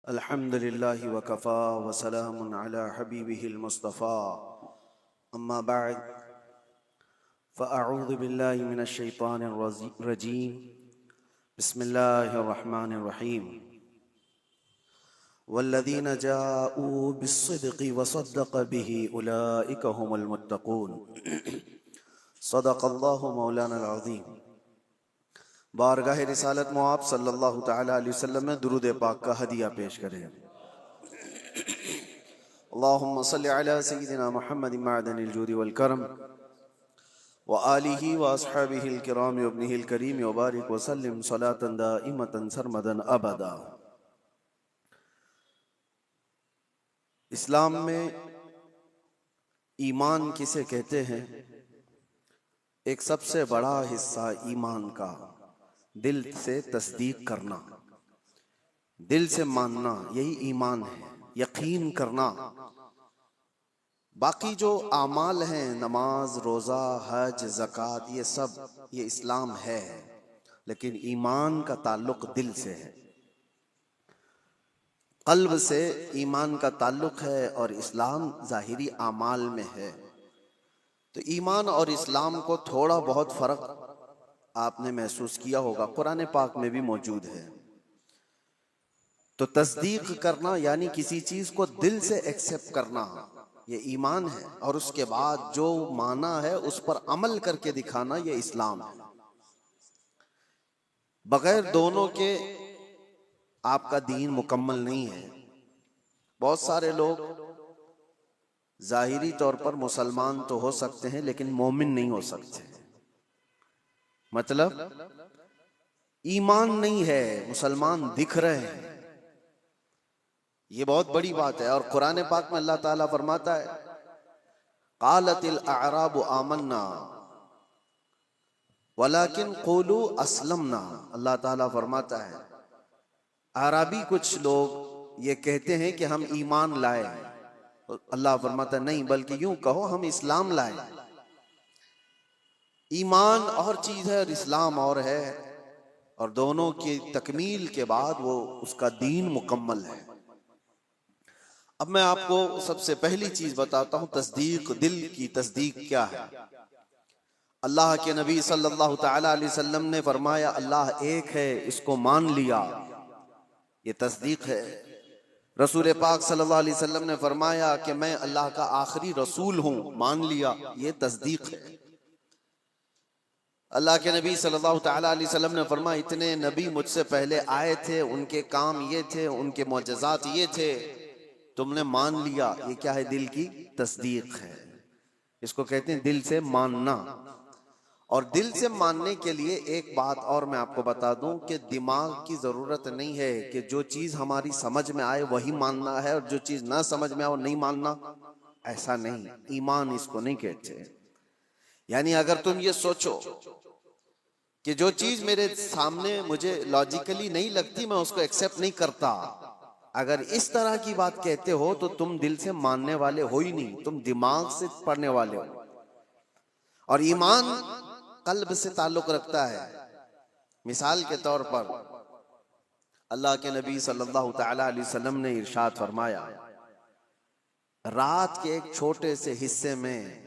अल्हम्दुलिल्लाहि वकफ़ा वसलामुन अला हबीबिहिल मुस्तफ़ा अम्मा बअद फ़अऊज़ु बिल्लाहि मिनश शैतानिर रजीम बिस्मिल्लाहिर रहमानिर रहीम वल्लज़ीना जाऊ बिस्सिद्क़ि वसद्दक़ बिही उलाइका हुमुल मुत्तक़ून सदक़ल्लाहु मौलाना अज़ीम। बारगाह रिसालत मुआब सल्लल्लाहु तआला अलैहि वसल्लम में दुरूद पाक का हदिया पेश करें। अल्लाहुम्मा सल्लि अला सय्यिदिना मुहम्मदिन मअदनिल जूदि वल करम व आलिहि व अस्हाबिहिल किराम व इब्निहिल करीम व बारिक व सल्लिम सलातन दाइमतन सरमदन अबदा। इस्लाम में ईमान किसे कहते हैं? एक सबसे बड़ा हिस्सा ईमान का दिल से तस्दीक करना, दिल से मानना, यही ईमान है, यकीन करना। बाकी जो आमाल हैं, नमाज, रोज़ा, हज, ज़कात, ये सब ये इस्लाम है, लेकिन ईमान का ताल्लुक दिल से है, क़ल्ब से ईमान का ताल्लुक है और इस्लाम ज़ाहिरी आमाल में है। तो ईमान और इस्लाम को थोड़ा बहुत फ़र्क आपने महसूस किया होगा, कुरान पाक में भी मौजूद है। तो तस्दीक करना यानी किसी चीज को दिल से एक्सेप्ट करना, ये ईमान है, और उसके बाद जो माना है उस पर अमल करके दिखाना, ये इस्लाम है। बगैर दोनों के आपका दीन मुकम्मल नहीं है। बहुत सारे लोग जाहिरी तौर पर मुसलमान तो हो सकते हैं लेकिन मोमिन नहीं हो सकते, मतलब ईमान नहीं है, मुसलमान दिख रहे हैं। ये बहुत बड़ी बात है। और कुरान पाक में अल्लाह ताला फरमाता है, क़ालतिल अअराबु आमन्ना वलाकिन क़ूलू अस्लमना। अल्लाह ताला फरमाता है, अराबी कुछ लोग ये कहते हैं कि हम ईमान लाए। अल्लाह फरमाता नहीं, बल्कि यूं कहो हम इस्लाम लाए। ईमान और चीज है और इस्लाम और है, और दोनों की तकमील के बाद वो उसका दीन मुकम्मल है। अब मैं आपको सबसे पहली चीज बताता हूं, तस्दीक, दिल की तस्दीक क्या है। अल्लाह के नबी सल्लल्लाहु तआला अलैहि वसल्लम ने फरमाया, अल्लाह एक है, इसको मान लिया, ये तस्दीक है। रसूल पाक सल्लल्लाहु अलैहि वसल्लम ने फरमाया कि मैं अल्लाह का आखिरी रसूल हूं, मान लिया, ये तस्दीक है। अल्लाह के नबी सल्लल्लाहु तआला अलैहि वसल्लम ने फरमाया, इतने नबी मुझसे पहले आए थे, उनके काम ये थे, उनके मोजज़ात ये थे, तुमने मान लिया, ये क्या है? दिल की तस्दीक है। इसको कहते हैं दिल से मानना। और दिल से मानने के लिए एक बात और मैं आपको बता दूं कि दिमाग की जरूरत नहीं है कि जो चीज हमारी समझ में आए वही मानना है, और जो चीज ना समझ में आए वो नहीं मानना, ऐसा नहीं। ईमान इसको नहीं कहते। यानी अगर तुम ये सोचो कि जो चीज मेरे सामने मुझे लॉजिकली नहीं लगती, मैं उसको एक्सेप्ट नहीं करता, अगर इस तरह की बात कहते हो तो तुम दिल से मानने वाले हो ही नहीं, तुम दिमाग से पढ़ने वाले हो। और ईमान कल्ब से ताल्लुक रखता है। मिसाल के तौर पर अल्लाह के नबी सल्लल्लाहु तआला अलैहि वसल्लम ने इरशाद फरमाया, रात के एक छोटे से हिस्से में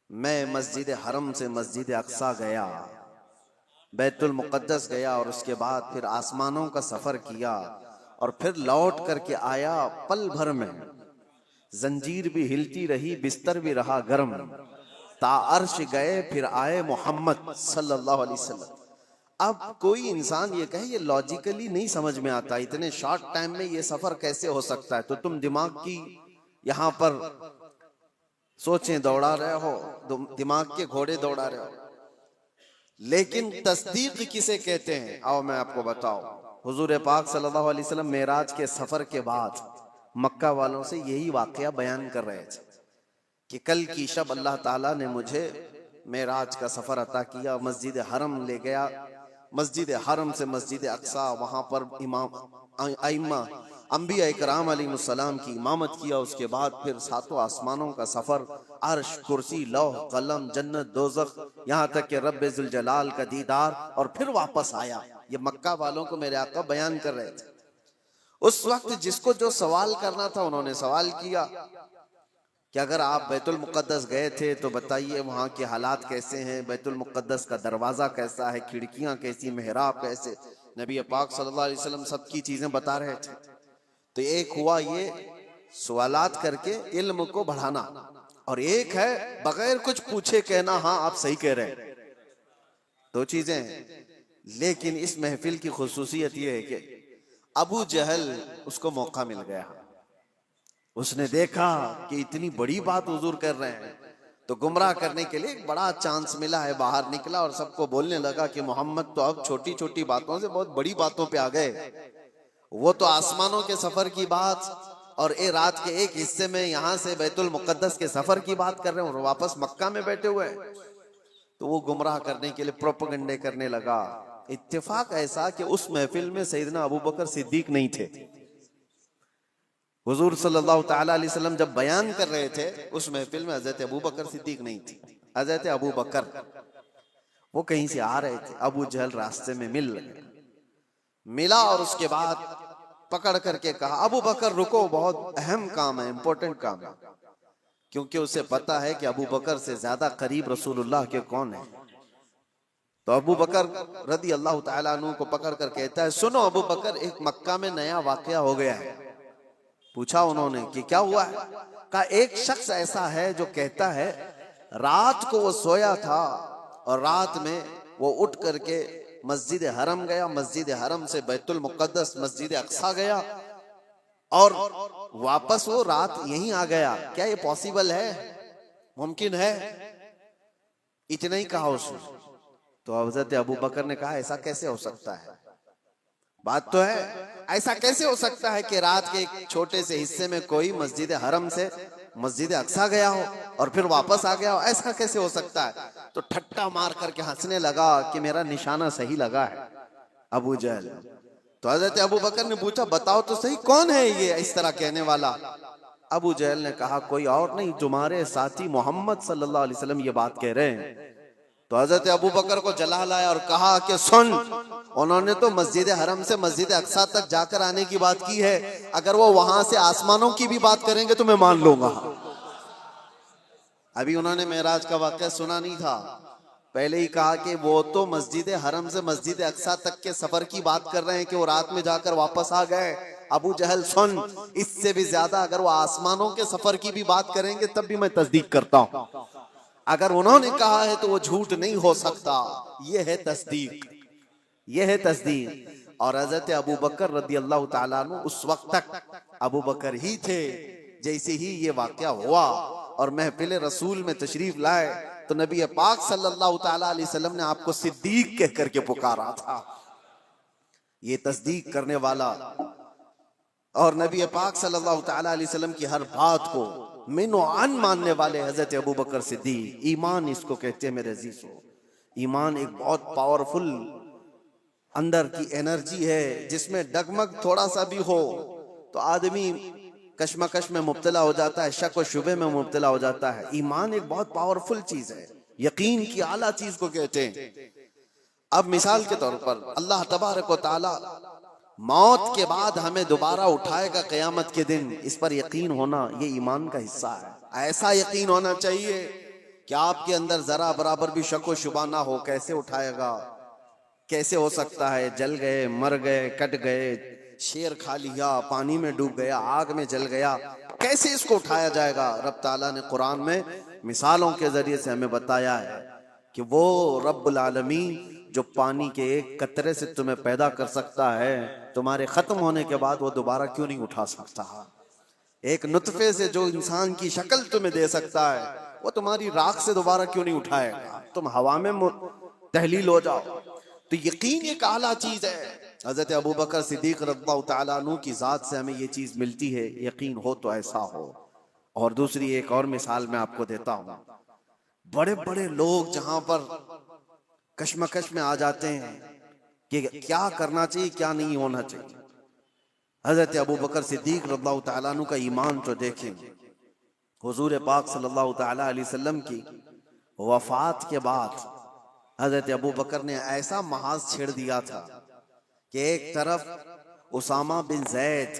मैं मस्जिद हरम से मस्जिद अक्सा गया, बैतुल मुक़द्दस गया, और उसके बाद फिर आसमानों का सफर किया, और फिर लौट करके आया। पल भर में जंजीर भी हिलती रही, बिस्तर भी रहा गर्म, ताअर्श गए, फिर आए मोहम्मद सल्लल्लाहु अलैहि वसल्लम। अब कोई इंसान ये कहे ये लॉजिकली नहीं समझ में आता, इतने शॉर्ट टाइम में ये सफर कैसे हो सकता है, तो तुम दिमाग की यहां पर सोचें दौड़ा रहे हो, दिमाग के घोड़े दौड़ा रहे हो। लेकिन तस्दीक किसे कहते हैं? आओ मैं आपको बताऊं। हुजूर पाक सल्लल्लाहु अलैहि वसल्लम मेराज के सफर के बाद मक्का वालों से यही वाकया बयान कर रहे थे कि कल की शब अल्लाह ताला ने मुझे मेराज का सफर अता किया, मस्जिद हरम ले गया, मस्जिद हरम से मस्जिद अक्सा, वहां पर इमाम आइम्मा अंबिया इकराम अलैहिस्सलाम की इमामत किया। उसके बाद फिर सातों आसमानों का सफर, अर्श, कुर्सी, लौह कलम, जन्नत, दोज़ख, यहाँ तक कि रब्बे जुल जलाल का दीदार, और फिर वापस आया। ये मक्का वालों को मेरे आका बयान कर रहे थे। उस वक्त जिसको जो सवाल करना था उन्होंने सवाल किया कि अगर आप बैतुल मुक़द्दस गए थे तो बताइए वहां के हालात कैसे हैं, बैतुल मुक़द्दस का दरवाजा कैसा है, खिड़कियां कैसी, मेहराब कैसे। नबी पाक सल्लल्लाहु अलैहि वसल्लम सबकी चीजें बता रहे थे। तो एक हुआ ये सवालात करके इल्म को बढ़ाना, और एक है बगैर कुछ पूछे कहना हाँ आप सही कह रहे हैं। दो चीजें हैं। लेकिन इस महफिल की खुसूसियत यह है कि अबू जहल उसको मौका मिल गया। उसने देखा कि इतनी बड़ी बात हुजूर कर रहे हैं, तो गुमराह करने के लिए एक बड़ा चांस मिला है। बाहर निकला और सबको बोलने लगा कि मोहम्मद तो अब छोटी छोटी बातों से बहुत बड़ी बातों पे आ गए। वो तो आसमानों के सफर की बात और ए रात के एक हिस्से में यहां से बैतुल मुक़द्दस के सफर की बात कर रहे हैं और वापस मक्का में बैठे हुए हैं। तो वो गुमराह करने के लिए प्रोपेगेंडे करने लगा। इत्तेफाक ऐसा कि उस महफिल में सैयदना अबू बकर सिद्दीक नहीं थे। हुजूर सल्लल्लाहु ताला अलैहि वसल्लम जब बयान कर रहे थे उस महफिल में हजरत अबू बकर सिद्दीक नहीं थी। हजरत अबू बकर वो कहीं से आ रहे थे, अबू जहल रास्ते में मिला और उसके बाद पकड़ करके कहा अबू बकर रुको, बहुत अहम काम है, इंपॉर्टेंट काम है। क्योंकि उसे पता है कि अबू बकर से ज्यादा करीब रसूलुल्लाह के कौन है। तो अबू बकर रदी अल्लाह ताला अन्हु को पकड़ कर कहता है सुनो अबू बकर, एक मक्का में नया वाकया हो गया है। पूछा उन्होंने कि क्या हुआ है। कहा एक शख्स ऐसा है जो कहता है रात को वो सोया था और रात में वो उठ करके मस्जिद हरम गया, मस्जिद हरम से बैतुल मुक़द्दस मस्जिद अक्सा गया और वापस वो रात यहीं आ गया। क्या ये पॉसिबल है, मुमकिन है? इतना ही कहा उसने। तो हज़रत अबू बकर ने कहा ऐसा कैसे हो सकता है, बात तो है, ऐसा कैसे हो सकता है कि रात के एक छोटे से हिस्से में कोई मस्जिद हरम से मस्जिद अक्सा गया हो और फिर वापस आ गया हो, ऐसा कैसे हो सकता है। तो ठट्टा मार करके हंसने लगा कि मेरा निशाना सही लगा है अबू जहल। तो हजरत अबू बकर ने पूछा बताओ तो सही कौन है ये इस तरह कहने वाला। अबू जहल ने कहा कोई और नहीं, तुम्हारे साथी मोहम्मद सल्लल्लाहु अलैहि वसल्लम ये बात कह रहे हैं। तो हजरत अबू बकर को जला लाया और कहा कि सुन, उन्होंने तो मस्जिद हरम से मस्जिद अक्सा तक जाकर आने की बात की है, अगर वो वहां से आसमानों की भी बात करेंगे तो मैं मान लूंगा। अभी उन्होंने मेराज का वाकया सुना नहीं था, पहले ही कहा कि वो तो मस्जिद हरम से मस्जिद अक्सा तक के सफर की बात कर रहे हैं कि वो रात में जाकर वापस आ गए। अबू जहल सुन, इससे भी ज्यादा अगर वो आसमानों के सफर की भी बात करेंगे तब भी मैं तस्दीक करता हूं। अगर उन्होंने कहा है तो वो झूठ नहीं हो सकता। ये है तस्दीक, ये है तस्दीक। और हजरत अबू बकर रदी अल्लाह ताला अन्हु उस वक्त तक अबू बकर ही थे। जैसे ही ये वाकया हुआ और महफिल रसूल में तशरीफ लाए तो नबी पाक सल्लल्लाहु ताला अलैहि वसल्लम ने आपको सिद्दीक कह करके पुकारा था। ये तस्दीक करने वाला और नबी पाक सल्लल्लाहु ताला अलैहि वसल्लम की हर बात को मिनो अन मानने वाले हजरत अबू बकर सिद्दीक, ईमान इसको कहते हैं मेरे अजीजों। ईमान एक बहुत पावरफुल अंदर की एनर्जी है जिसमें डगमग थोड़ा सा भी हो तो आदमी कश्मकश में मुब्तला हो जाता है, शक और शुबे में मुब्तला हो जाता है। ईमान एक बहुत पावरफुल चीज है, यकीन की आला चीज को कहते हैं। अब मिसाल के तौर पर अल्लाह तबारक व तआला मौत के बाद हमें दोबारा उठाएगा क़यामत के दिन, इस पर यकीन होना ये ईमान का हिस्सा है। ऐसा यकीन होना चाहिए कि आपके अंदर जरा बराबर भी शक व शुबा ना हो। कैसे उठाएगा, कैसे हो सकता है, जल गए, मर गए, कट गए, शेर खा लिया, पानी में डूब गया, आग में जल गया, कैसे इसको उठाया जाएगा। रब ताला ने कुरान में मिसालों के जरिए से हमें बताया है कि वो रब्बुल आलमीन जो पानी के एक कतरे से तुम्हें पैदा कर सकता है, तुम्हारे खत्म होने के बाद वो दोबारा क्यों नहीं उठा सकता। एक नुतफे से जो इंसान की शक्ल तुम्हें दे सकता है वो तुम्हारी राख से दोबारा क्यों नहीं उठाएगा। तुम हवा में तहलील हो जाओ। तो यकीन एक आला चीज है। हजरत अबू बकर सिद्दीक रज़ियल्लाहु ताला अन्हु की जात से हमें ये चीज मिलती है, यकीन हो तो ऐसा हो। और दूसरी एक और मिसाल मैं आपको देता हूं। बड़े बड़े लोग जहां पर कश्मकश में आ जाते हैं कि क्या करना चाहिए क्या नहीं होना चाहिए, हजरत अबू बकर सिद्दीक रज़ियल्लाहु ताला अन्हु का ईमान तो देखें। हुजूर पाक सल्लल्लाहु ताला अलैहि वसल्लम की वफात के बाद हजरत अबू बकर ने ऐसा महाज छेड़ दिया था कि एक तरफ उसामा बिन जैद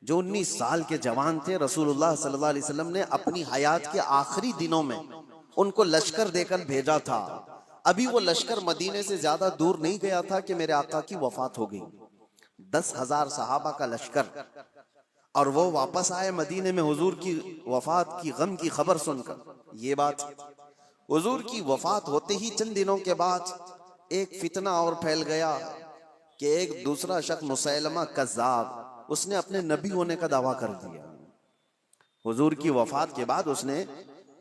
जो 19 साल के जवान थे, रसूलुल्लाह सल्लल्लाहु अलैहि वसल्लम ने अपनी हयात के आखिरी दिनों में उनको लश्कर देकर भेजा था। अभी वो लश्कर मदीने से ज्यादा दूर नहीं गया था कि मेरे आका की वफात हो गई। 10,000 सहाबा का लश्कर, और वो वापस आए मदीने में हुजूर की वफात की गम की खबर सुनकर। ये बात, हुजूर की वफात होते ही चंद दिनों के बाद एक फितना और फैल गया कि एक दूसरा शख्स मुसैलमा कज़्ज़ाब, उसने अपने नबी होने का दावा कर दिया। हुजूर की वफात के बाद उसने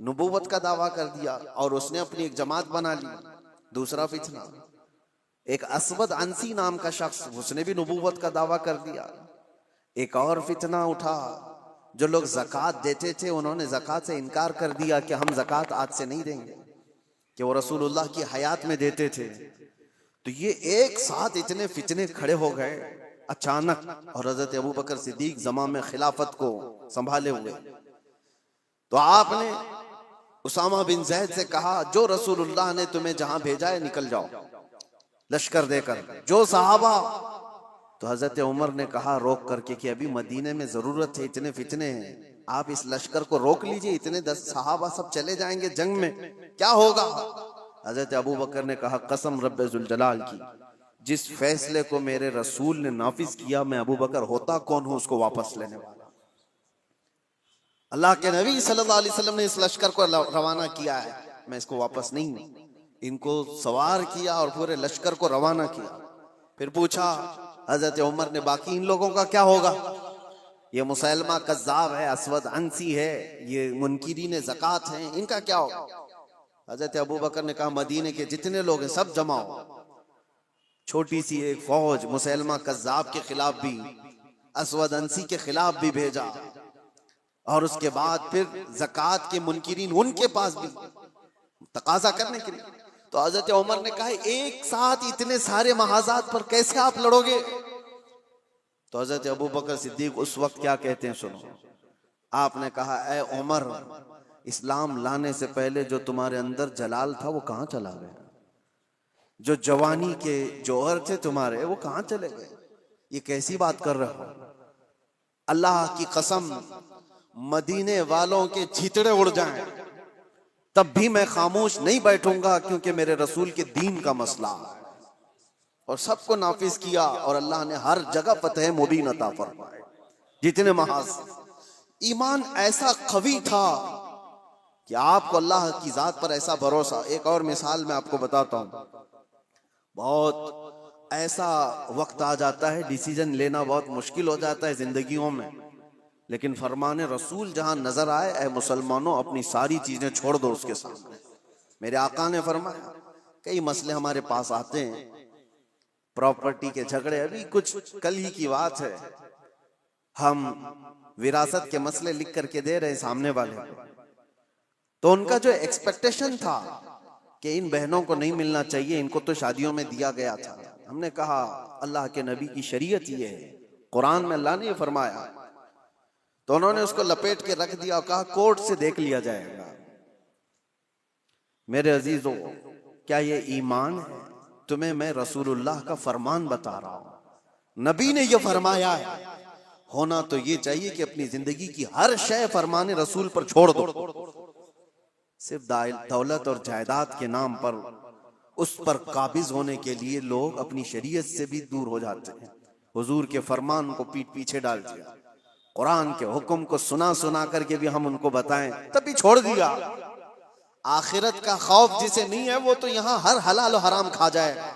नबूवत का दावा कर दिया और उसने अपनी एक जमात बना ली। दूसरा फितना, एक असवद अंसी नाम का शख्स, उसने भी नबूवत का दावा कर दिया। एक और फितना उठा, जो लोग ज़कात देते थे उन्होंने ज़कात से इनकार कर दिया कि हम ज़कात आज से नहीं देंगे, कि वो रसूलुल्लाह की हयात में देते थे। तो ये एक साथ इतने फितने खड़े हो गए अचानक, और हजरत अबू बकर सिद्दीक ज़मा में खिलाफत को संभाले हुए। तो आपने उसामा बिन जैद से कहा, जो रसूलुल्लाह ने तुम्हें जहां भेजा है निकल जाओ लश्कर देकर, जो सहाबा। तो हजरत उमर ने कहा रोक करके कि अभी मदीने में जरूरत है, इतने फितने हैं, आप इस लश्कर को रोक लीजिए, इतने 10 सहाबा सब चले जाएंगे जंग में, क्या होगा। हजरत अबू बकर ने कहा कसम रब्बे जुल जलाल की, जिस फैसले को मेरे रसूल ने नाफिज किया, मैं अबू बकर होता कौन हूं उसको वापस लेने वाला। अल्लाह के नबी सल्लल्लाहु अलैहि वसल्लम ने इस लश्कर को रवाना किया है, मैं इसको वापस नहीं। इनको सवार किया और पूरे लश्कर को रवाना किया। फिर पूछा हजरत उमर ने, बाकी इन लोगों का क्या होगा, ये मुसैलमा कज़्ज़ाब है, असवद अंसी है, ये मुनकिरीन ज़कात हैं, इनका क्या होगा। हजरत अबू बकर ने कहा मदीने के जितने लोग हैं सब जमाओ। छोटी सी एक फौज मुसैलमा कज़्ज़ाब के खिलाफ भी, असवद अंसी के खिलाफ भी भेजा, और उसके बाद फिर ज़कात के मुनकिरीन उनके पास भी तकाजा करने के लिए। तो हजरत उमर ने कहा एक साथ इतने सारे महाजात पर कैसे आप लड़ोगे। तो हजरत अबू बकर सिद्दीक उस वक्त क्या कहते हैं सुनो। आपने कहा ए उमर, इस्लाम लाने से पहले जो तुम्हारे अंदर जलाल था वो कहां चला गया, जो जवानी के जौहर थे तुम्हारे वो कहां चले गए, ये कैसी बात कर रहे हो। अल्लाह की कसम, मदीने वालों के छितड़े उड़ जाएं तब भी मैं खामोश नहीं बैठूंगा, क्योंकि मेरे रसूल के दीन का मसला है। और सबको नाफिज किया, और अल्लाह ने हर जगह फतह मुबीन अता फरमाए। जितने महाज, ईमान ऐसा कवी था कि आपको अल्लाह की जात पर ऐसा भरोसा। एक और मिसाल मैं आपको बताता हूं, बहुत ऐसा वक्त आ जाता है डिसीजन लेना बहुत मुश्किल हो जाता है जिंदगियों में, लेकिन फरमाने रसूल जहां नजर आए, ऐ मुसलमानों अपनी सारी चीजें छोड़ दो उसके सामने। मेरे आका ने फरमाया, कई मसले हमारे पास आते हैं, प्रॉपर्टी के झगड़े, अभी कुछ कल ही की बात है, हम विरासत के मसले लिख करके दे रहे सामने वाले को। तो उनका जो एक्सपेक्टेशन था कि इन बहनों को नहीं मिलना चाहिए, इनको तो शादियों में दिया गया था। हमने कहा अल्लाह के नबी की शरीयत ये है, कुरान में अल्लाह ने ये फरमाया। तो उन्होंने उसको लपेट के रख दिया और कहा कोर्ट से देख लिया जाएगा। मेरे अजीजों, क्या ये ईमान है? तुम्हें मैं रसूलुल्लाह का फरमान बता रहा हूं, नबी ने ये फरमाया है। होना तो ये चाहिए कि अपनी जिंदगी की हर शय फरमाने रसूल पर छोड़ दो। सिर्फ दौलत और जायदाद के नाम पर उस पर काबिज होने के लिए लोग अपनी शरीयत से भी दूर हो जाते हैं। हुजूर के फरमान को पीठ पीछे डाल दिया, कुरान के हुक्म को सुना सुना करके भी हम उनको बताएं तब भी छोड़ दिया। आखिरत का खौफ जिसे नहीं है वो तो यहाँ हर हलाल और हराम खा जाएगा।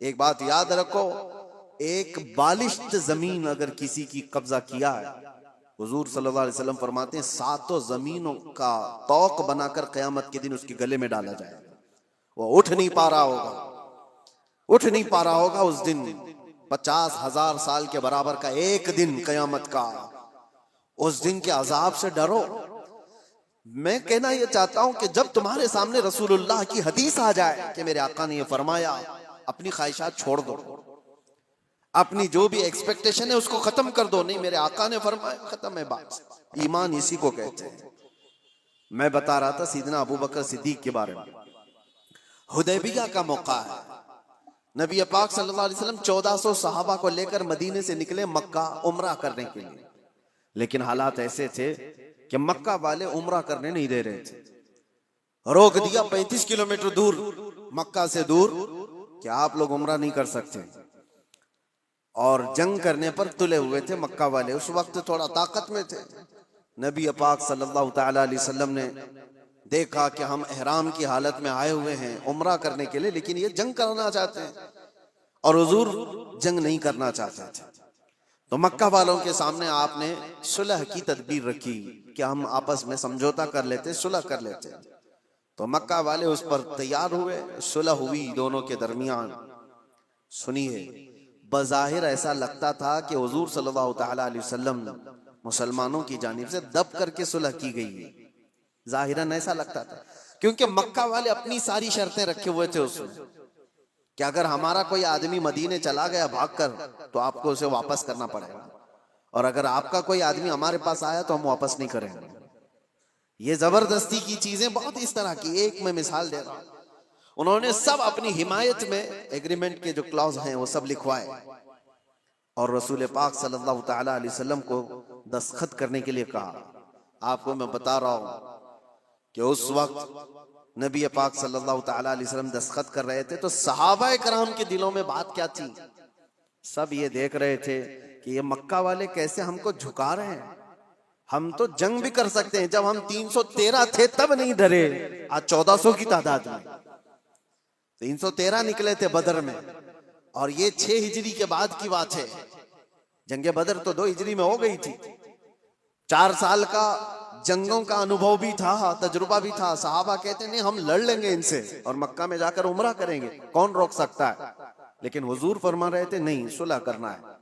एक बात याद रखो, एक बालिश्त जमीन अगर किसी की कब्जा किया है, हुजूर सल्लल्लाहु अलैहि वसल्लम फरमाते हैं 7 जमीनों का तौक बनाकर क़यामत के दिन उसके गले में डाला जाएगा। वो उठ नहीं पा रहा होगा, उठ नहीं पा रहा होगा उस दिन। 50,000 साल के बराबर का एक दिन क़यामत का, उस दिन के अजाब से डरो। मैं कहना यह चाहता हूं कि जब तुम्हारे सामने रसूलुल्लाह की हदीस आ जाए कि मेरे आका ने यह फरमाया, अपनी ख्वाहिशात छोड़ दो, अपनी जो भी एक्सपेक्टेशन है उसको खत्म कर दो। नहीं, मेरे आका ने फरमाया, खत्म है बात। ईमान इसी को कहते हैं। मैं बता रहा था सीदना अबू बकर सिद्दीक के बारे में। हुदैबिया का मौका है, नबी पाक सल्लल्लाहु अलैहि वसल्लम 1400 सहाबा को लेकर मदीने से निकले मक्का उम्रा करने के लिए, लेकिन हालात ऐसे थे कि मक्का वाले उम्रा करने नहीं दे रहे थे। रोक दिया 35 किलोमीटर दूर, मक्का से दूर, कि आप लोग उम्रा नहीं कर सकते। और जंग करने पर तुले हुए थे मक्का वाले, उस वक्त थोड़ा ताकत में थे। नबी पाक सल्लल्लाहु ताला अलैहि वसल्लम ने देखा कि हम एहराम की हालत में आए हुए हैं उम्रा करने के लिए, लेकिन ये जंग करना चाहते हैं और हुजूर जंग नहीं करना चाहते थे। तो मक्का वालों के सामने आपने सुलह की तदबीर रखी कि हम आपस में समझौता कर लेते, सुलह कर लेते। तो मक्का वाले उस पर तैयार हुए, सुलह हुई दोनों के दरमियान। सुनिए, बज़ाहिर ऐसा लगता था कि हुजूर सल्लल्लाहु ताला अलैहि वसल्लम मुसलमानों की जानिब से दब करके सुलह की गई है, जाहिरन ऐसा लगता था, क्योंकि मक्का वाले अपनी सारी शर्तें रखे हुए थे उसमें कि अगर हमारा कोई आदमी मदीने चला गया भागकर तो आपको उसे वापस करना पड़ेगा, और अगर आपका कोई आदमी हमारे पास आया तो हम वापस नहीं करेंगे। ये जबरदस्ती की चीजें बहुत इस तरह की, एक मैं मिसाल दे रहा हूं। उन्होंने सब अपनी हिमायत में एग्रीमेंट के जो क्लॉज हैं वो सब लिखवाए और रसूल पाक सल्लल्लाहु ताला अलैहि वसल्लम को दस्तखत करने के लिए कहा। आपको मैं बता रहा हूं कि उस वक्त नबी पाक सल्लल्लाहु ताला अलैहि वसल्लम दस्तखत कर रहे थे तो सहाबा कराम के दिलों में बात क्या थी, सब ये देख रहे थे कि ये मक्का वाले कैसे हमको झुका रहे हैं। हम तो जंग भी कर सकते हैं, जब हम 313 थे तब नहीं डरे, आज 1400 की तादाद में 313 निकले थे बदर में, और ये 6 हिजरी के बाद की बात है। जंगे बदर तो 2 हिजरी में हो गई थी। 4 साल का जंगों का अनुभव भी था, तजुर्बा भी था। सहाबा कहते नहीं हम लड़ लेंगे इनसे और मक्का में जाकर उम्रा करेंगे, कौन रोक सकता है। लेकिन हुजूर फरमा रहे थे नहीं, सुलह करना है।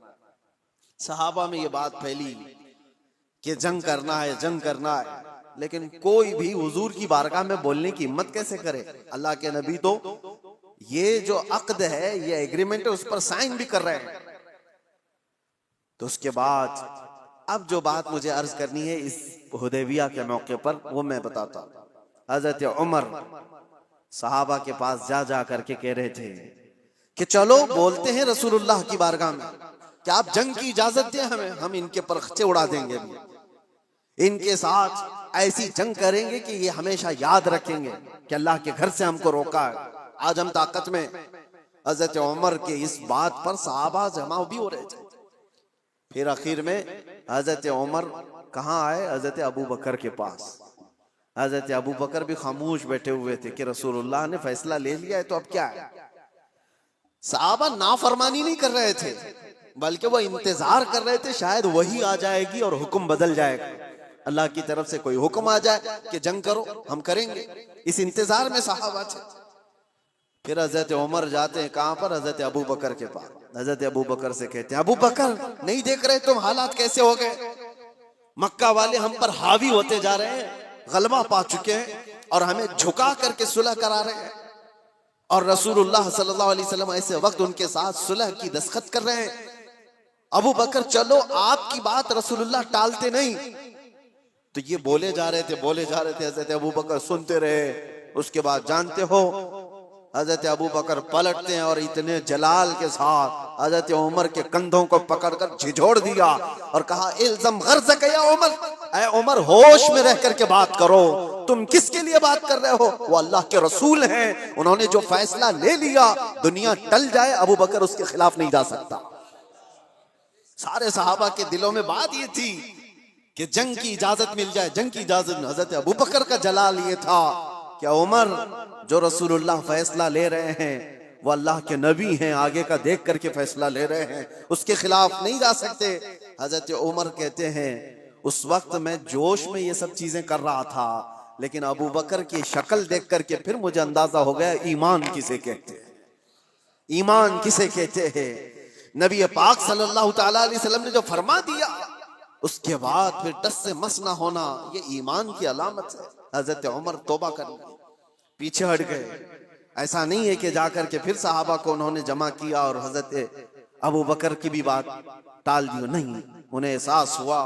सहाबा में ये बात फैली कि जंग करना है, जंग करना है, लेकिन कोई भी हुजूर की बारगाह में बोलने की हिम्मत कैसे करे। अल्लाह के नबी तो ये जो अक्द है, ये एग्रीमेंट है, उस पर साइन भी कर रहे हैं। तो उसके बाद अब जो बात मुझे अर्ज करनी है इस हुदैबिया के मौके पर, वो मैं बताता हूं। हजरत उमर सहाबा के पास जा जा करके कह रहे थे कि चलो बोलते हैं रसूलुल्लाह की बारगाह में कि आप जंग की इजाजत दें हमें, हम इनके परखचे उड़ा देंगे, इनके साथ ऐसी जंग करेंगे कि ये हमेशा याद रखेंगे कि अल्लाह के घर से हमको रोका है, आज हम ताकत में। हजरत उमर के इस बात पर सहाबा जमा भी हो रहे थे। फिर आखिर में हजरत उमर कहाँ आए, हजरत अबू बकर के पास। हजरत अबू बकर भी खामोश बैठे हुए थे कि रसूलुल्लाह ने फैसला ले लिया है तो अब क्या है। सहाबा नाफरमानी नहीं कर रहे थे, बल्कि वो इंतजार कर रहे थे शायद वही आ जाएगी और हुक्म बदल जाएगा, अल्लाह की तरफ से कोई हुक्म आ जाए कि जंग करो, हम करेंगे। इस इंतजार में सहाबा थे। फिर हजरत उमर जाते हैं कहां पर, हजरत अबू बकर के पास। हजरत अबू बकर से कहते हैं अबू बकर नहीं देख रहे तुम हालात कैसे हो गए, मक्का वाले हम पर हावी होते जा रहे हैं, गलबा पा चुके हैं और हमें झुका करके सुलह करा रहे हैं, और रसूलुल्लाह सल्लल्लाहु अलैहि वसल्लम ऐसे वक्त उनके साथ सुलह की दस्तखत कर रहे हैं। अबू बकर चलो आपकी बात रसूलुल्लाह टालते नहीं। तो ये बोले जा रहे थे, बोले जा रहे थे। हजरत अबू बकर सुनते रहे। उसके बाद जानते हो हजरत अबू बकर पलटते हैं और इतने जलाल के साथ हजरत उमर के कंधों को पकड़कर झिझोड़ दिया और कहा इल्ज़म गर्ज़क या उमर, ऐ उमर होश में रह करके बात करो, तुम किसके लिए बात कर रहे हो, वो अल्लाह के रसूल हैं, उन्होंने जो फैसला ले लिया दुनिया टल जाए अबू बकर उसके खिलाफ नहीं जा सकता। सारे सहाबा के दिलों में बात ये थी कि जंग की इजाजत मिल जाए, जंग की इजाजत। हजरत अबू बकर का जलाल ये था कि उमर जो रसूलुल्लाह फैसला ले रहे हैं वो अल्लाह के नबी हैं, आगे का देख करके फैसला ले रहे हैं, उसके खिलाफ नहीं जा सकते। हजरत उमर कहते हैं उस वक्त मैं जोश में ये सब चीजें कर रहा था, लेकिन अबू बकर की शक्ल देख करके फिर मुझे अंदाजा हो गया ईमान किसे कहते हैं, ईमान किसे कहते हैं। नबी पाक सल्लल्लाहु ताला अलैहि वसल्लम ने जो फरमा दिया उसके बाद फिर टस से मस ना होना, ये ईमान की अलामत है। हजरत उमर तौबा कर पीछे हट गए। ऐसा नहीं है कि जाकर के फिर सहाबा को उन्होंने जमा किया और हजरत अबू बकर की भी बात टाल दी, नहीं। उन्हें एहसास हुआ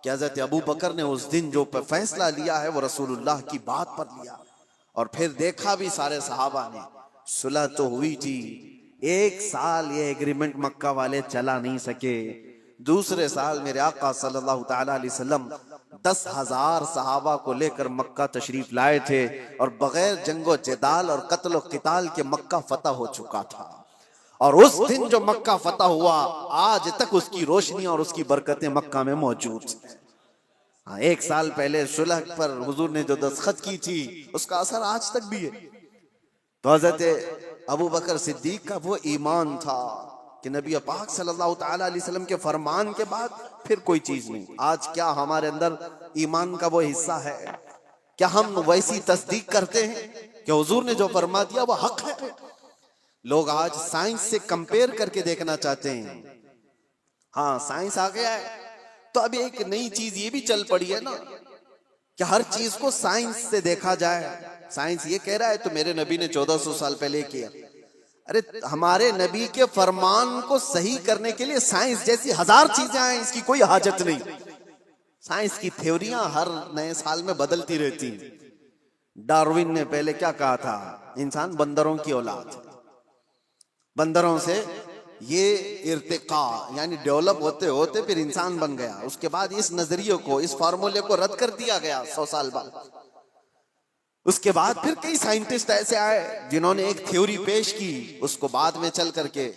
कि हजरत अबू बकर ने उस दिन जो फैसला लिया है वो रसूलुल्लाह की बात पर लिया। और फिर देखा भी सारे सहाबा ने, सुलह तो हुई थी एक साल ये एग्रीमेंट मक्का वाले चला नहीं सके। दूसरे साल मेरे आका सल्लल्लाहु ताला अलैहि वसल्लम 10,000 सहाबा को लेकर मक्का तशरीफ लाए थे और बगैर जंगो जदाल और कत्ल क़िताल के मक्का फतह हो चुका था। और उस दिन जो मक्का फतह हुआ, आज तक उसकी रोशनी और उसकी बरकतें मक्का में मौजूद हैं। हाँ, एक साल पहले सुलह पर हुजूर ने जो दस्तखत की थी, उसका असर आज तक भी है। तो हज़रत अबू बकर सिद्दीक का वो ईमान था कि नबी पाक सल्लल्लाहु ताला अलैहि वसल्लम के फरमान के बाद फिर कोई चीज नहीं। आज क्या हमारे अंदर ईमान का वो हिस्सा है? क्या हम वैसी तस्दीक करते हैं कि हुजूर ने जो फरमा दिया वो हक है? लोग आज साइंस से कंपेयर करके देखना चाहते हैं। हाँ, साइंस आ गया है तो अभी एक नई चीज ये भी चल पड़ी है ना कि हर चीज को साइंस से देखा जाए। साइंस ये कह रहा है तो मेरे नबी ने 1400 साल पहले किया। अरे, हमारे नबी के फरमान को सही करने के लिए साइंस जैसी 1000 चीजें आए, इसकी कोई हाजत नहीं। साइंस की थ्योरियां हर नए साल में बदलती रहती। डार्विन ने पहले क्या कहा था? इंसान बंदरों की औलाद, बंदरों से ये इर्तिका यानी डेवलप होते होते फिर इंसान बन गया। उसके बाद इस नजरिए को, इस फार्मूले को रद्द कर दिया गया 100 साल बाद। उसके बाद फिर कई साइंटिस्ट ऐसे आए जिन्होंने एक थ्योरी पेश की, उसको बाद में चल करके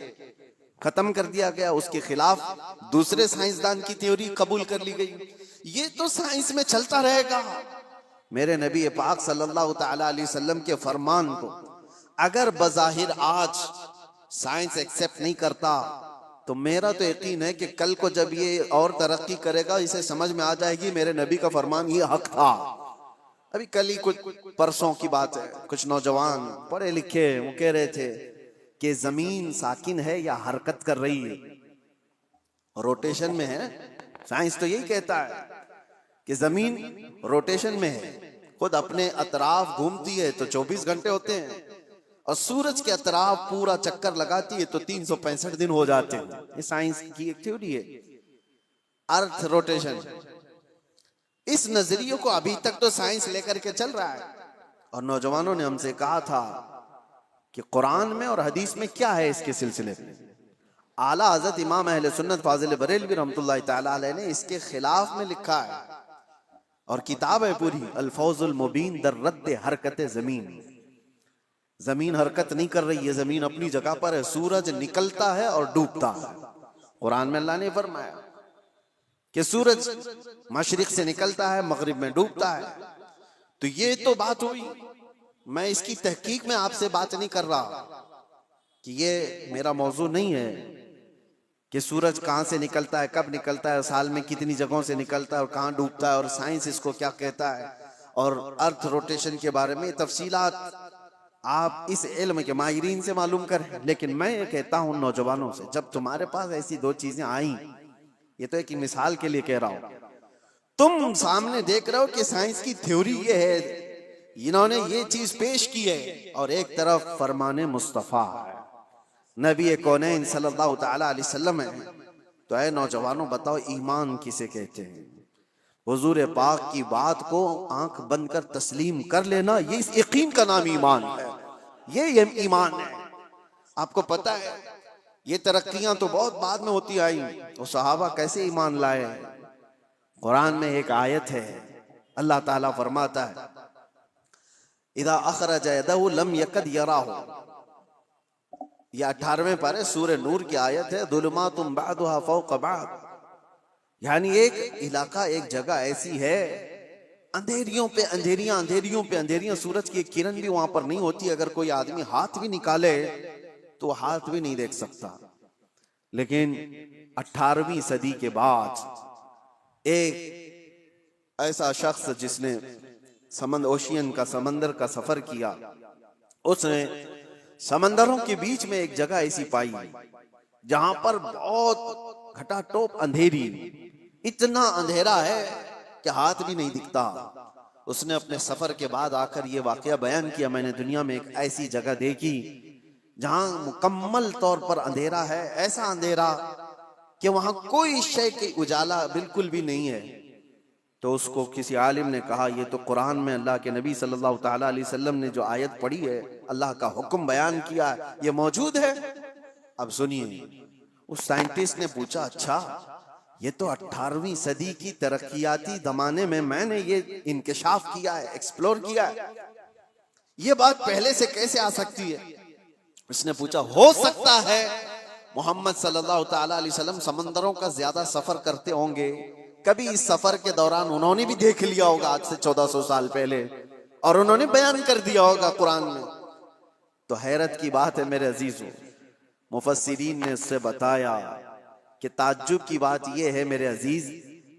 खत्म कर दिया गया। उसके खिलाफ दूसरे साइंसदान की थ्योरी कबूल कर ली गई। ये तो साइंस में चलता रहेगा। मेरे नबी पाक सल्लल्लाहु ताला अलैहि वसल्लम के फरमान को अगर बज़ाहिर आज साइंस एक्सेप्ट नहीं करता, तो मेरा तो यकीन है कि कल को जब ये और तरक्की करेगा, इसे समझ में आ जाएगी मेरे नबी का फरमान ये हक था। अभी कल ही कुछ परसों की बात है, कुछ नौजवान पढ़े लिखे वो कह रहे थे कि जमीन साकिन है या हरकत कर रही है, रोटेशन में है। साइंस तो यही कहता है कि जमीन रोटेशन में है, खुद अपने अतराफ घूमती है तो 24 घंटे होते हैं, और सूरज के अतराफ पूरा चक्कर लगाती है तो 365 दिन हो जाते हैं। ये साइंस की एक थ्योरी है, अर्थ रोटेशन। इस नजरिए को अभी तक तो साइंस लेकर के चल रहा है। और नौजवानों ने हमसे कहा था कि कुरान में और हदीस में क्या है इसके सिलसिले में। आला हजरत इमाम अहले सुन्नत फाजिल बरेलवी रहमतुल्लाह तआला अलैह ने इसके खिलाफ में लिखा है, और किताब है पूरी अल-फौजुल मुबीन दर रद्द हरकत जमीन। जमीन हरकत नहीं कर रही है, जमीन अपनी जगह पर है। सूरज निकलता है और डूबता है। कुरान में अल्लाह ने फरमाया कि सूरज मशरिक से निकलता है, मगरिब में डूबता है। तो ये तो बात हुई। मैं इसकी तहकीक में आपसे बात नहीं कर रहा कि ये मेरा मौजू नहीं है कि सूरज कहां से निकलता है, कब निकलता है, साल में कितनी जगहों से निकलता है और कहां डूबता है, और साइंस इसको क्या कहता है, और अर्थ रोटेशन के बारे में तफसीलात आप इस इल्म के माहिरीन से मालूम करें। लेकिन मैं ये कहता हूं नौजवानों से, जब तुम्हारे पास ऐसी दो चीजें आई, ये तो एक मिसाल के लिए कह रहा हूं, तुम सामने देख रहे हो कि साइंस की थ्योरी ये है, इन्होंने ये चीज पेश की है, और एक तरफ फरमाने मुस्तफा है, नबी कौनैन सल्लल्लाहु ताला अलैहि वसल्लम है। तो ऐ नौजवानों, बताओ ईमान किसे कहते हैं? हुजूर पाक की बात को आंख बंद कर तस्लीम कर लेना, ये इस यकीन का नाम ईमान है। ये ईमान है। आपको पता है ये तरक्कियां तो बहुत बाद में होती आई, तो सहाबा कैसे ईमान लाए? कुरान में एक आयत है, अल्लाह ताला फरमाता है इदा अखरज यदहु लम यकद यराहु। ये 18वें पारे सूरह नूर की आयत है। दुलुमातुम बादुहा फौक बाद, यानी एक इलाका, एक जगह ऐसी है, अंधेरियों पे अंधेरियां, अंधेरियों पे अंधेरियां, सूरज की एक किरण भी वहां पर नहीं होती। अगर कोई आदमी हाथ भी निकाले तो हाथ भी नहीं देख सकता। लेकिन 18वीं सदी के बाद एक ऐसा शख्स जिसने ओशियन का, समंदर का सफर किया, उसने समंदरों के बीच में एक जगह ऐसी पाई जहां पर बहुत घटाटोप अंधेरी, इतना अंधेरा है कि हाथ भी नहीं दिखता। उसने अपने सफर के बाद आकर ये वाकया बयान किया, मैंने दुनिया में एक ऐसी जगह देखी जहां मुकम्मल तौर पर अंधेरा है, ऐसा अंधेरा कि वहां कोई शय की उजाला बिल्कुल भी नहीं है। तो उसको किसी आलिम ने कहा, ये तो कुरान में अल्लाह के नबी सल्लल्लाहु ताला अलैहि वसल्लम ने जो आयत पढ़ी है, अल्लाह का हुक्म बयान किया है, ये मौजूद है। अब सुनिए, उस साइंटिस्ट ने पूछा, अच्छा ये तो 18वीं सदी की तरक्कियाती जमाने में मैंने ये इंकिशाफ किया है, एक्सप्लोर किया है, ये बात पहले से कैसे आ सकती है? उसने पूछा, हो सकता है मोहम्मद सल्लल्लाहु ताला अलैहि वसल्लम समंदरों का ज्यादा सफर करते होंगे, कभी इस सफर के दौरान उन्होंने भी देख लिया होगा आज से 1400 साल पहले, और उन्होंने बयान कर दिया होगा कुरान में। तो हैरत की बात है मेरे अजीजों, मुफस्सिरीन ने उससे बताया कि ताज्जुब की बात यह है मेरे अजीज,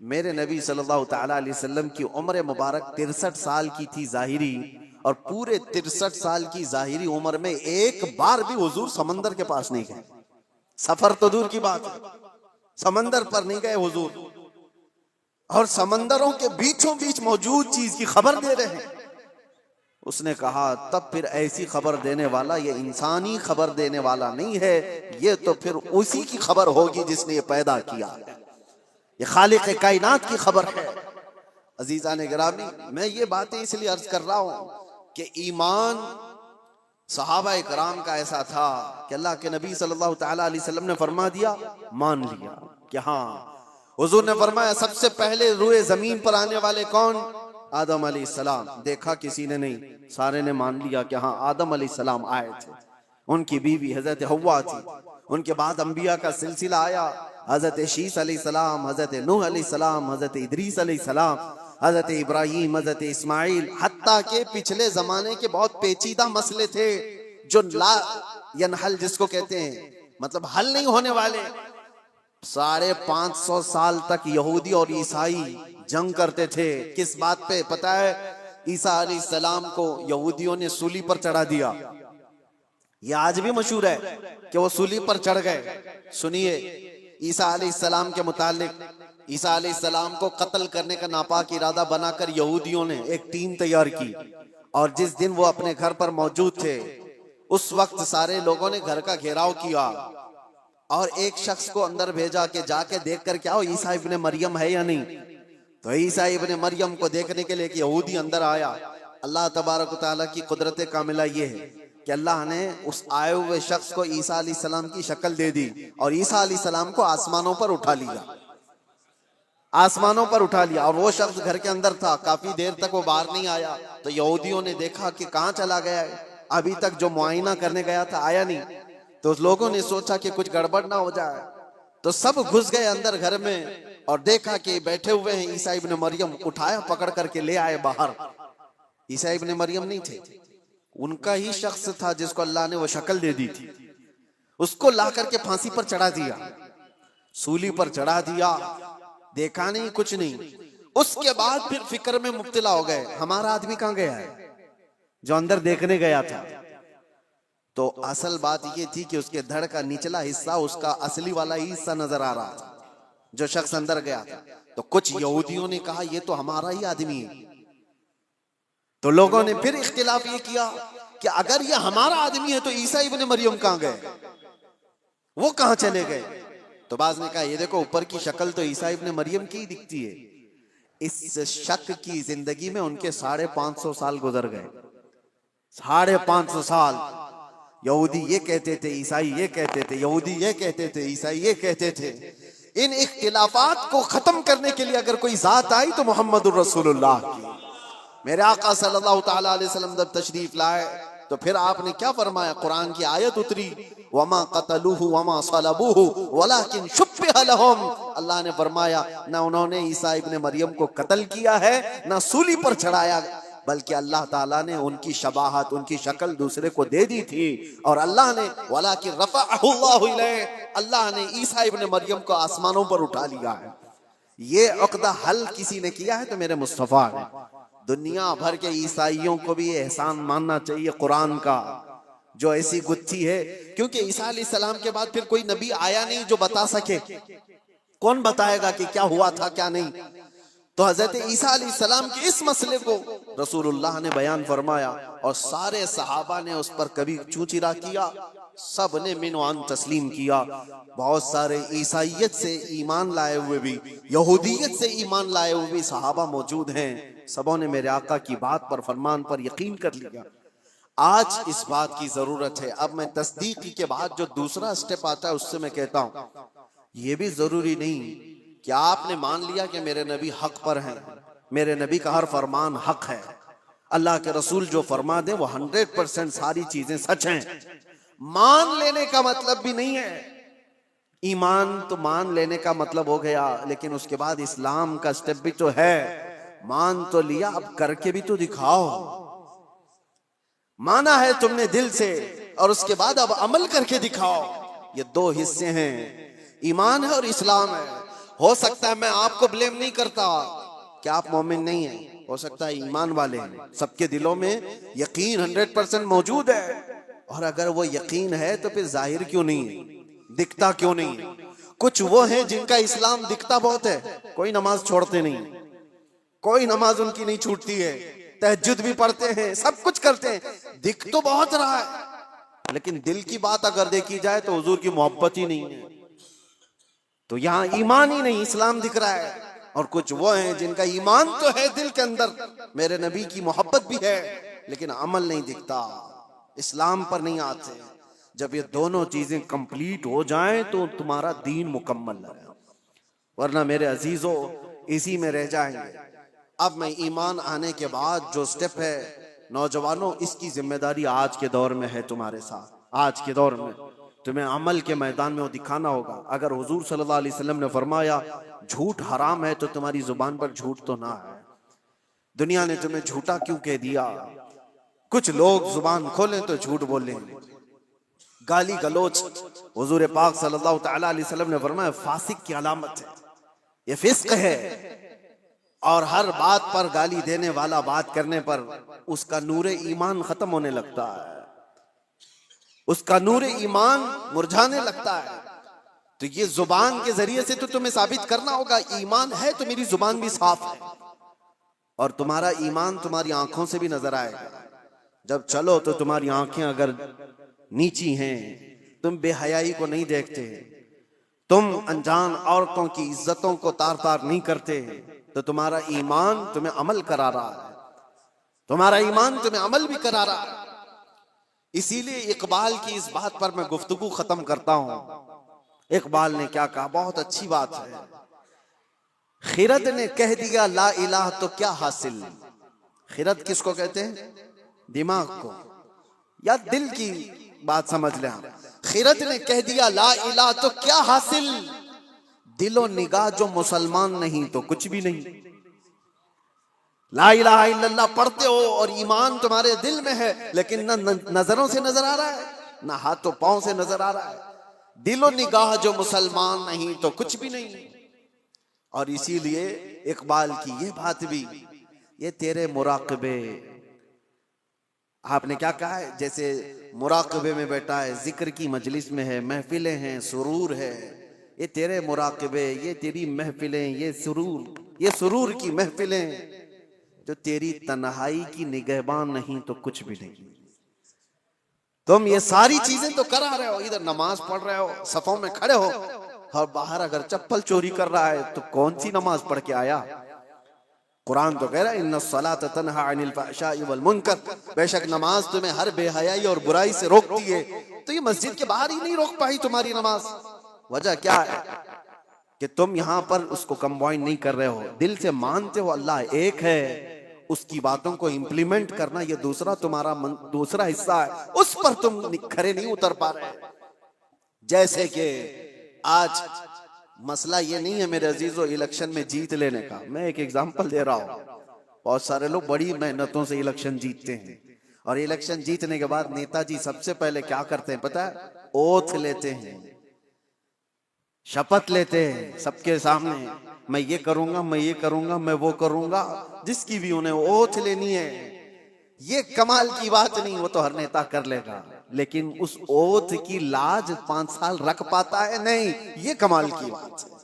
मेरे नबी सल्लल्लाहु ताला अलैहि वसल्लम की उम्र मुबारक 63 साल की थी जाहिरी, और पूरे 63 साल की जाहिरी उम्र में एक बार भी हुजूर समंदर के पास नहीं गए। सफर तो दूर की बात है, समंदर पर नहीं गए हुजूर, और समंदरों के बीचों बीच मौजूद चीज की खबर दे रहे हैं। उसने कहा, तब फिर ऐसी खबर देने वाला ये इंसानी खबर देने वाला नहीं है, ये तो फिर उसी की खबर होगी जिसने ये पैदा किया, ये खालिक कायनात की खबर है। अजीजान गिरामी, मैं ये बातें इसलिए अर्ज कर रहा हूं कि ईमान सहाबा इकराम का ऐसा था कि अल्लाह के नबी सल्लल्लाहु ताला अलैहि वसल्लम ने फरमा दिया, मान लिया कि हाँ। हुजूर ने फरमाया, सबसे पहले रुए जमीन पर आने वाले कौन? आदम अलैहिस्सलाम। देखा किसी ने नहीं, सारे ने मान लिया कि हाँ आदम अलैहिस्सलाम आए थे, उनकी बीवी हजरत हव्वा थी। उनके बाद अंबिया का सिलसिला आया, हजरत शीस अलैहिस्सलाम, हजरत नूह अलैहिस्सलाम, हजरत इदरीस अलैहिस्सलाम, हजरत इब्राहीम, हजरत इस्माइल, हत्ता के पिछले जमाने के बहुत पेचीदा मसले थे जो ला यनहल जिसको कहते हैं, मतलब हल नहीं होने वाले। 550 साल तक यहूदी और ईसाई जंग करते थे। किस बात पे पता है? ईसा अलैहिस्सलाम को यहूदियों ने सूली पर चढ़ा दिया। ये आज भी मशहूर है कि वो सूली पर चढ़ गए। सुनिए, ईसा अलैहिस्सलाम के मुतालिक, ईसा अलैहिस्सलाम को कत्ल करने का नापाक इरादा बनाकर यहूदियों ने एक टीम तैयार की, और जिस दिन वो अपने घर पर मौजूद थे उस वक्त सारे लोगों ने घर का घेराव किया और एक शख्स को अंदर भेजा कि जाके देख कर क्या हो, ईसा इब्ने मरियम है या नहीं। तो ईसा इब्ने मरियम को देखने के लिए एक यहूदी अंदर आया। अल्लाह तबारक तआला की कुदरत कामिला ये है कि अल्लाह ने उस आए हुए शख्स को ईसा अलैहिस्सलाम की शक्ल दे दी और ईसा अलैहिस्सलाम को आसमानों पर उठा लिया, आसमानों पर उठा लिया। और वो शख्स घर के अंदर था, काफी देर तक वो बाहर नहीं आया। तो यहूदियों ने देखा कि कहाँ चला गया है, अभी तक जो मुआयना करने गया था आया नहीं। तो लोगों ने सोचा कि कुछ गड़बड़ ना हो जाए, तो सब घुस गए अंदर घर में और देखा कि बैठे हुए हैं ईसा इब्ने मरियम। उठाया, पकड़ करके ले आए बाहर। ईसा इब्ने मरियम नहीं थे, उनका ही शख्स था जिसको अल्लाह ने वो शक्ल दे दी थी। उसको ला करके फांसी पर चढ़ा दिया, सूली पर चढ़ा दिया। देखा नहीं, कुछ नहीं। उसके बाद फिर फिक्र में मुब्तला हो गए, हमारा आदमी कहाँ गया है जो अंदर देखने गया था। तो असल बात ये थी कि उसके धड़ का निचला हिस्सा उसका असली वाला ही हिस्सा नजर आ रहा था जो शख्स अंदर गया था। तो कुछ यहूदियों ने कहा ये तो हमारा ही आदमी है। तो लोगों ने फिर इख्तिलाफ ये किया कि अगर ये हमारा आदमी है तो ईसा इब्ने मरियम कहाँ गए, वो कहाँ चले गए। तो बाज ने कहा ये देखो, ऊपर की शक्ल तो ईसा इब्ने मरियम की ही दिखती है। इस शक की जिंदगी में उनके 550 साल गुजर गए। 550 साल यहूदी ये कहते थे, ईसाई ये कहते थे, यहूदी ये कहते थे, ईसाई ये कहते थे। इन इख्तिलाफात को खत्म करने के लिए अगर कोई जात आई तो मोहम्मदुर रसूलुल्लाह की। मेरे आका सल्लल्लाहु ताला अलैहि वसल्लम जब तशरीफ लाए तो फिर आपने क्या फरमाया? कुरान की आयत उतरी, वमा क़तलूहु वमा सलबूहु वलाकिन शुब्बिह लहुम। अल्लाह ने फरमाया ना उन्होंने ईसा इब्ने मरियम को कत्ल किया है, ना सूली पर चढ़ाया, बल्कि अल्लाह ताला ने उनकी शबाहत, उनकी शक्ल दूसरे को दे दी थी। और अल्लाह ने वलाकिन रफ़अहु अल्लाहु इलैहि, अल्लाह ने ईसा इब्ने मरियम को आसमानों पर उठा लिया है। ये अक़दा हल किसी ने किया है तो मेरे मुस्तफ़ा ने। दुनिया भर के ईसाइयों को भी एहसान मानना चाहिए कुरान का, जो ऐसी गुत्थी है। क्योंकि ईसा अलैहिस्सलाम के बाद फिर कोई नबी आया नहीं जो बता सके। कौन बताएगा कि क्या हुआ था क्या नहीं। तो हजरत ईसा अलैहिस्सलाम के इस मसले को रसूलुल्लाह ने बयान फरमाया और सारे सहाबा ने उस पर कभी चूचिरा किया, सब ने मिनवान तस्लीम किया। बहुत सारे ईसाइयत से ईमान लाए हुए भी, यहूदियत से ईमान लाए हुए भी सहाबा मौजूद हैं। सबों ने मेरे आका की बात पर, फरमान पर यकीन कर लिया। आज इस बात की जरूरत है। अब मैं तस्दीक के बाद जो दूसरा स्टेप आता है उससे मैं कहता हूं, यह भी जरूरी नहीं कि आपने मान लिया कि मेरे नबी हक पर हैं, मेरे नबी का हर फरमान हक है, अल्लाह के रसूल जो फरमा दे वो 100% सारी चीजें सच हैं। मान लेने का मतलब भी नहीं है। ईमान तो मान लेने का मतलब हो गया, लेकिन उसके बाद इस्लाम का स्टेप भी तो है। मान तो लिया, अब करके भी तो दिखाओ। माना है तुमने दिल से, और उसके बाद अब अमल करके दिखाओ। ये दो हिस्से हैं, ईमान है और इस्लाम है। हो सकता है, मैं आपको ब्लेम नहीं करता कि आप मोमिन नहीं हैं, हो सकता है ईमान वाले हैं, सबके दिलों में यकीन 100% मौजूद है। और अगर वो यकीन है तो फिर जाहिर क्यों नहीं है, दिखता क्यों नहीं है? कुछ वो हैं जिनका इस्लाम दिखता बहुत है, कोई नमाज छोड़ते नहीं, कोई नमाज उनकी नहीं छूटती है, तहज्जुद भी पढ़ते हैं, सब कुछ करते हैं, दिख तो बहुत रहा है, लेकिन दिल की बात अगर देखी जाए तो हुजूर की मोहब्बत ही नहीं है। तो यहाँ ईमान ही नहीं, इस्लाम दिख रहा है। और कुछ वो हैं जिनका ईमान तो है दिल के अंदर, मेरे नबी की मोहब्बत भी है, लेकिन अमल नहीं दिखता, इस्लाम पर नहीं आते। जब ये दोनों चीजें कंप्लीट हो जाएं तो तुम्हारा दीन मुकम्मल है, वरना मेरे अजीजों इसी में रह जाएंगे। अब मैं ईमान आने के बाद जो स्टेप है, नौजवानों, इसकी जिम्मेदारी आज के दौर में है तुम्हारे साथ। आज के दौर में तुम्हें अमल के मैदान में वो दिखाना होगा। अगर हुजूर सल्लल्लाहु अलैहि वसल्लम ने फरमाया झूठ हराम है, तो तुम्हारी जुबान पर झूठ तो ना है। दुनिया ने तुम्हें झूठा क्यों कह दिया? कुछ लोग जुबान खोलें तो झूठ बोलें, गाली गलोच। हुजूर पाक सल्लल्लाहु तआला अलैहि वसल्लम ने फरमाया फासिक की अलामत है, ये फिस्क है। और हर बात पर गाली देने वाला, बात करने पर उसका नूरे ईमान खत्म होने लगता है, उसका नूरे ईमान मुरझाने लगता है। तो ये जुबान के जरिए से तो तुम्हें साबित करना होगा, ईमान है तो मेरी जुबान भी साफ है। और तुम्हारा ईमान तुम्हारी आंखों से भी नजर आएगा। जब चलो तो तुम्हारी आंखें अगर नीची हैं, तुम बेहयाई को नहीं देखते, तुम अनजान औरतों की इज्जतों को तार तार नहीं करते, तो तुम्हारा ईमान तुम्हें अमल करा रहा है, तुम्हारा ईमान तुम्हें अमल भी करा रहा है। इसीलिए इकबाल की इस बात पर मैं गुफ्तगू खत्म करता हूं। इकबाल ने क्या कहा, बहुत अच्छी बात है। खिरद ने कह दिया ला इलाह तो क्या हासिल। खिरद किसको कहते हैं? दिमाग को या दिल की बात समझ लें आप। खिरद ने कह दिया ला इलाह तो क्या हासिल, दिलो निगाह जो मुसलमान नहीं तो कुछ भी नहीं। ला इलाहा इल्लल्लाह पढ़ते हो और ईमान तुम्हारे दिल में है, लेकिन न नजरों से नजर आ रहा है, न हाथों पांव से नजर आ रहा है। दिलो निगाह जो मुसलमान नहीं तो कुछ भी नहीं। और इसीलिए इकबाल की ये बात भी, ये तेरे मुराकबे, आपने क्या कहा है, जैसे मुराकबे में बैठा है, जिक्र की मजलिस में है, महफिलें हैं, सुरूर है, ये तेरे मुराकबे, ये तेरी महफिलें, ये सुरूर की महफिलें, जो तेरी तन्हाई की निगहबान नहीं तो कुछ भी नहीं। तुम ये सारी चीजें तो करा रहे हो, इधर नमाज पढ़ रहे हो, सफों में खड़े हो, और बाहर अगर चप्पल चोरी कर रहा है तो कौन सी नमाज पढ़ के आया? कुरान तो कह रहा है इन्नस्सलात तन्हा अनिल फहशाई वल मुनकर, बेशक नमाज तुम्हें हर बेहयाई और बुराई से रोकती है। तो ये मस्जिद के बाहर ही नहीं रोक पाई तुम्हारी नमाज। वजह क्या है कि तुम यहां पर उसको कंबाइन नहीं कर रहे हो, दिल से मानते हो अल्लाह एक है, उसकी बातों को इंप्लीमेंट करना ये दूसरा तुम्हारा दूसरा हिस्सा है, उस पर तुम खरे नहीं उतर पा रहे। जैसे कि आज मसला ये नहीं है मेरे अजीजों इलेक्शन में जीत लेने का, मैं एक एग्जांपल दे रहा हूं। बहुत सारे लोग बड़ी मेहनतों से इलेक्शन जीतते हैं, और इलेक्शन जीतने के बाद नेताजी सबसे पहले क्या करते हैं पता है? ओथ लेते हैं, शपथ लेते हैं सबके सामने, मैं ये करूंगा, मैं ये करूंगा, मैं वो करूंगा, जिसकी भी उन्हें ओथ लेनी है। ये कमाल की बात नहीं, वो तो हर नेता कर लेगा, लेकिन उस ओथ की लाज 5 साल रख पाता है? नहीं, ये कमाल की बात है।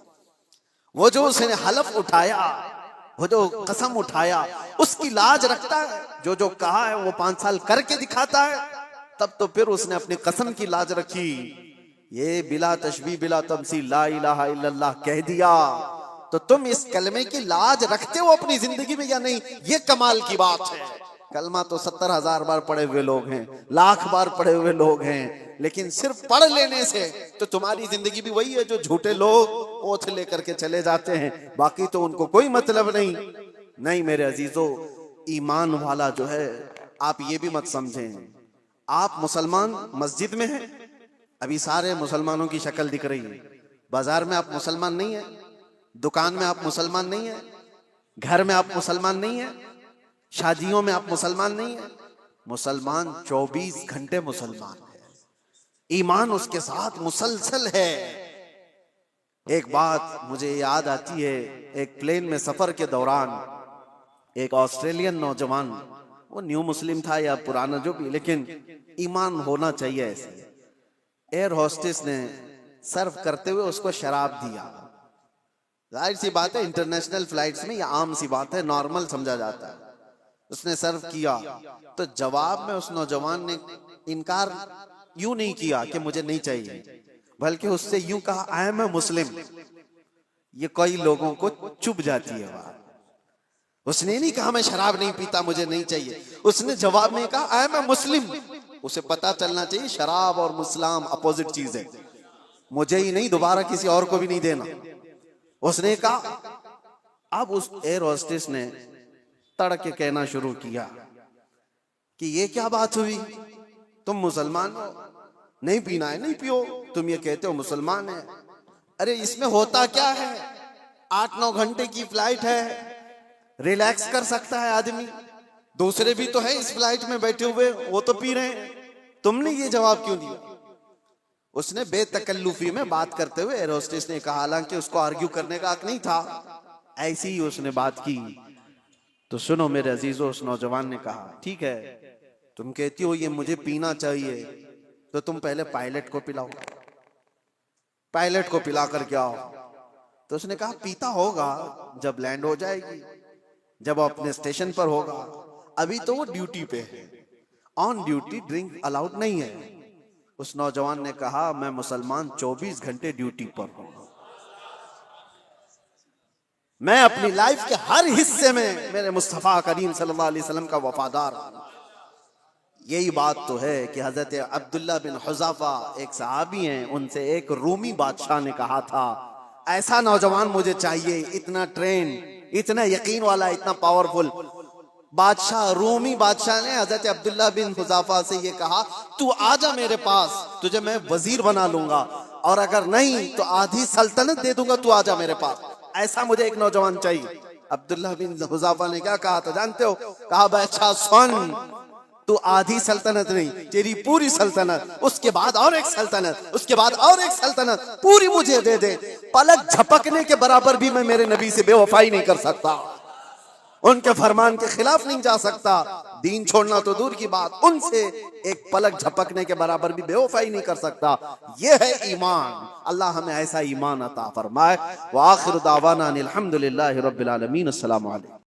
वो जो उसने हलफ उठाया, वो जो कसम उठाया, उसकी लाज रखता है। जो जो कहा है वो 5 साल करके दिखाता है, तब तो फिर उसने अपनी कसम की लाज रखी। ये बिला तशबीह बिला तमसील ला इलाहा इल्लल्लाह कह दिया, तो तुम इस कलमे की लाज रखते हो अपनी जिंदगी में या नहीं? ये कमाल की बात है। कलमा तो 70,000 बार पढ़े हुए लोग हैं, लाख बार पढ़े हुए लोग हैं, लेकिन सिर्फ पढ़ लेने से तो तुम्हारी जिंदगी भी वही है जो झूठे लोग ओथ लेकर के चले जाते हैं, बाकी तो उनको कोई मतलब नहीं मेरे अजीजों, ईमान वाला जो है, आप ये भी मत समझें आप मुसलमान मस्जिद में हैं, अभी सारे मुसलमानों की शक्ल दिख रही है, बाजार में आप मुसलमान नहीं है, दुकान में आप मुसलमान नहीं है, घर में आप मुसलमान नहीं है, शादियों में आप मुसलमान नहीं है। मुसलमान 24 घंटे मुसलमान है, ईमान उसके साथ मुसलसल है। एक बात मुझे याद आती है, एक प्लेन में सफर के दौरान एक ऑस्ट्रेलियन नौजवान, वो न्यू मुस्लिम था या पुराना जो भी, लेकिन ईमान होना चाहिए ऐसे, एयर होस्टेस ने सर्व करते हुए उसको शराब दिया। जाहिर सी बात है इंटरनेशनल फ्लाइट्स में यह आम सी बात है, नॉर्मल समझा जाता है। उसने सर्व किया तो जवाब में उस नौजवान ने इनकार यूं नहीं किया कि मुझे नहीं चाहिए, बल्कि उससे यूं कहा आई एम ए मुस्लिम। ये कई लोगों को चुभ जाती है बात। उसने नहीं कहा मैं शराब नहीं पीता मुझे नहीं चाहिए, उसने जवाब में कहा आई एम ए मुस्लिम। उसे पता चलना चाहिए शराब और मुस्लिम अपोजिट चीज है, मुझे ही नहीं दोबारा किसी और को भी नहीं देना। उसने कहा, अब उस एयर होस्टेस ने तड़के कहना शुरू किया कि ये क्या बात हुई, तुम मुसलमान हो, नहीं पीना है नहीं पियो, तुम ये कहते हो मुसलमान है। अरे इसमें होता क्या है, 8-9 घंटे की फ्लाइट है, रिलैक्स कर सकता है आदमी, दूसरे भी तो है इस फ्लाइट में बैठे हुए, वो तो पी रहे हैं, तुमने ये जवाब क्यों दिया। उसने बेतकल्लुफी में बात करते हुए एयर होस्टेस ने कहा, हालांकि उसको आर्ग्यू करने का हक नहीं था, ऐसी ही उसने बात की। तो सुनो मेरे अजीजों, उस नौजवान ने कहा ठीक है तुम कहती हो ये मुझे पीना चाहिए, तो तुम पहले पायलट को पिलाओ, पायलट को पिला कर के आओ। तो उसने कहा पीता होगा जब लैंड हो जाएगी, जब अपने स्टेशन पर होगा, अभी तो वो ड्यूटी पे है, ऑन ड्यूटी ड्रिंक अलाउड नहीं है। उस नौजवान ने कहा मैं मुसलमान 24 घंटे ड्यूटी पर हूं, मैं अपनी लाइफ के हर हिस्से में मेरे मुस्तफा करीम सल्लल्लाहु अलैहि वसल्लम का वफादार हूं। यही बात तो है कि हजरत अब्दुल्ला बिन हुज़ाफा एक सहाबी हैं, उनसे एक रूमी बादशाह ने कहा था ऐसा नौजवान मुझे चाहिए, इतना ट्रेन, इतना यकीन वाला, इतना पावरफुल। बादशाह, रूमी बादशाह ने हजरत अब्दुल्ला बिन हुज़ाफा से ये कहा तू आजा मेरे पास, तुझे मैं वजीर बना लूंगा, और अगर नहीं तो आधी सल्तनत दे दूंगा, तू आजा मेरे पास, ऐसा मुझे एक नौजवान चाहिए। अब्दुल्ला बिन हुज़ाफा ने क्या कहा था जानते हो, कहा बादशाह सुन, तू आधी सल्तनत नहीं, तेरी पूरी सल्तनत, उसके बाद और एक सल्तनत, उसके बाद और एक सल्तनत पूरी मुझे दे दे, पलक झपकने के बराबर भी मैं मेरे नबी से बेवफाई नहीं कर सकता, उनके फरमान के खिलाफ नहीं जा सकता, दीन छोड़ना तो दूर की बात, उनसे एक पलक झपकने के बराबर भी बेवफाई नहीं कर सकता। यह है ईमान। अल्लाह हमें ऐसा ईमान अता फरमाए। व आखिर दावाना अनिल हम्दुलिल्लाहि रब्बिल आलमीन। अस्सलामु अलैकुम।